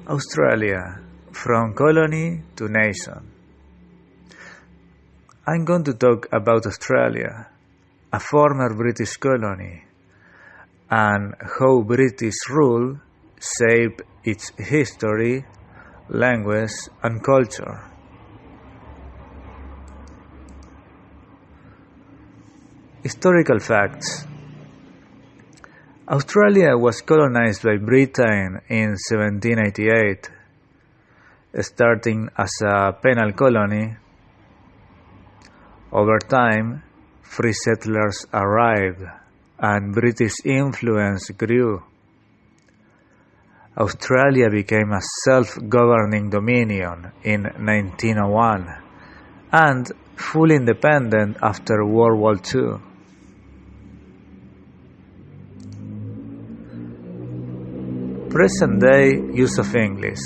Australia, from colony to nation. I'm going to talk about Australia, a former British colony, and how British rule shaped its history, language, and culture. Historical facts. Australia was colonized by Britain in 1788, starting as a penal colony. Over time, free settlers arrived and British influence grew. Australia became a self-governing dominion in 1901 and fully independent after World War II. Present-day use of English.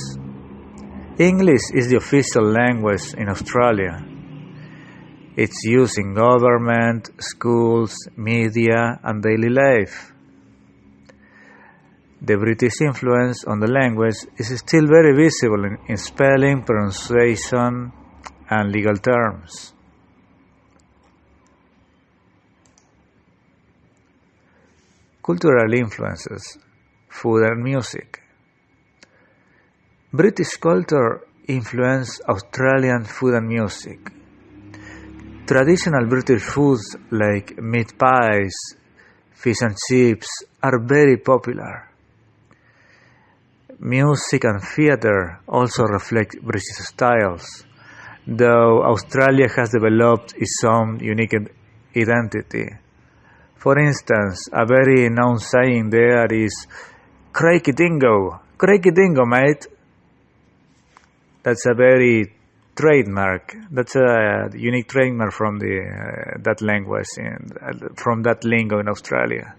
English is the official language in Australia. It's used in government, schools, media, and daily life. The British influence on the language is still very visible in spelling, pronunciation, and legal terms. Cultural influences. Food and music. British culture influenced Australian food and music. Traditional British foods like meat pies, fish and chips are very popular. Music and theatre also reflect British styles, though Australia has developed its own unique identity. For instance, a very known saying there is "Crikey dingo, mate." That's a very trademark. That's a unique trademark from that language and from that lingo in Australia.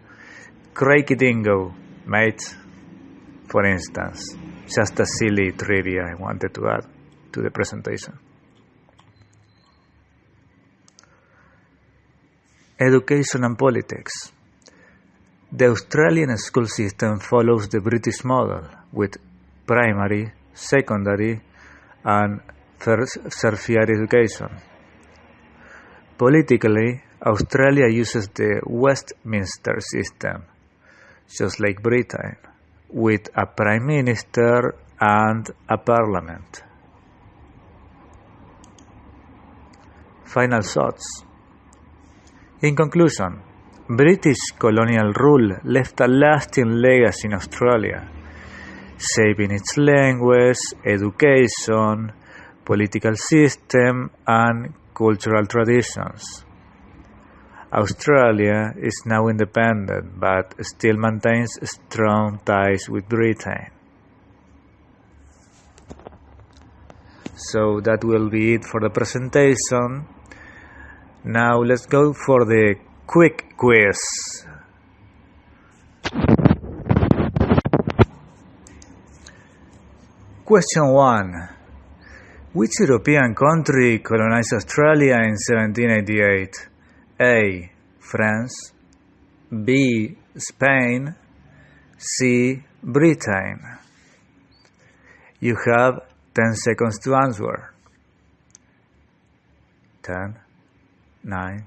"Crikey dingo, mate." For instance, just a silly trivia I wanted to add to the presentation. Education and politics. The Australian school system follows the British model with primary, secondary, and tertiary education. Politically, Australia uses the Westminster system, just like Britain, with a Prime Minister and a Parliament. Final thoughts. In conclusion, British colonial rule left a lasting legacy in Australia, shaping its language, education, political system, and cultural traditions. Australia is now independent but still maintains strong ties with Britain. So that will be it for the presentation. Now let's go for the quick quiz. Question 1. Which European country colonized Australia in 1788? A. France. B. Spain. C. Britain. You have 10 seconds to answer. 10, 9,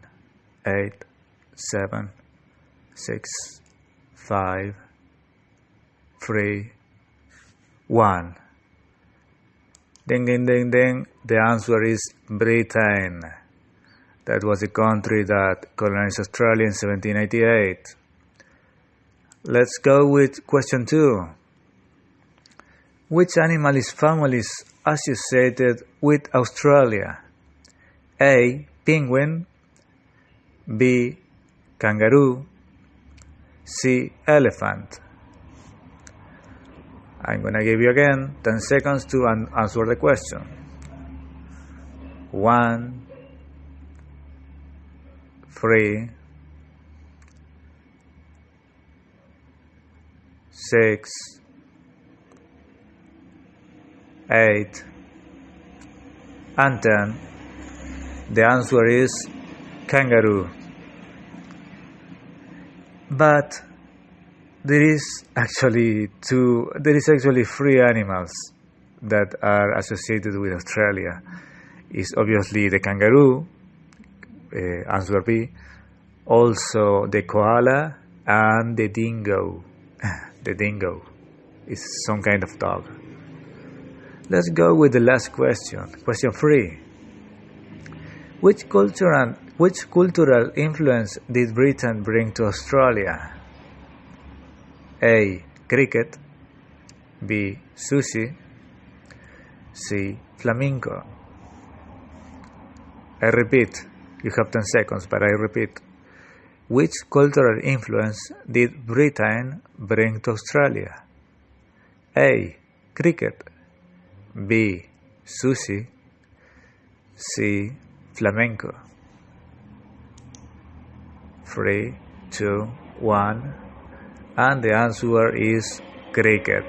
8, 7, 6, 5, 3, 1. Ding, ding, ding, ding. The answer is Britain. That was the country that colonized Australia in 1788. Let's go with question 2. Which animal is family associated with Australia? A. Penguin. B. Kangaroo. C. Elephant. I'm going to give you again 10 seconds to answer the question. 1, 3, 6, 8, and 10. The answer is kangaroo. But there is actually three animals that are associated with Australia. Is obviously the kangaroo, answer B, also the koala and the dingo. The dingo is some kind of dog. Let's go with the last question. Question 3. Which cultural influence did Britain bring to Australia? A. Cricket. B. Sushi. C. Flamenco. I repeat, you have 10 seconds, but I repeat. Which cultural influence did Britain bring to Australia? A. Cricket. B. Sushi. C. Flamenco. 3, 2, 1, and the answer is cricket.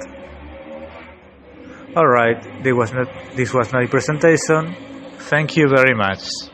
Alright, this was my presentation. Thank you very much.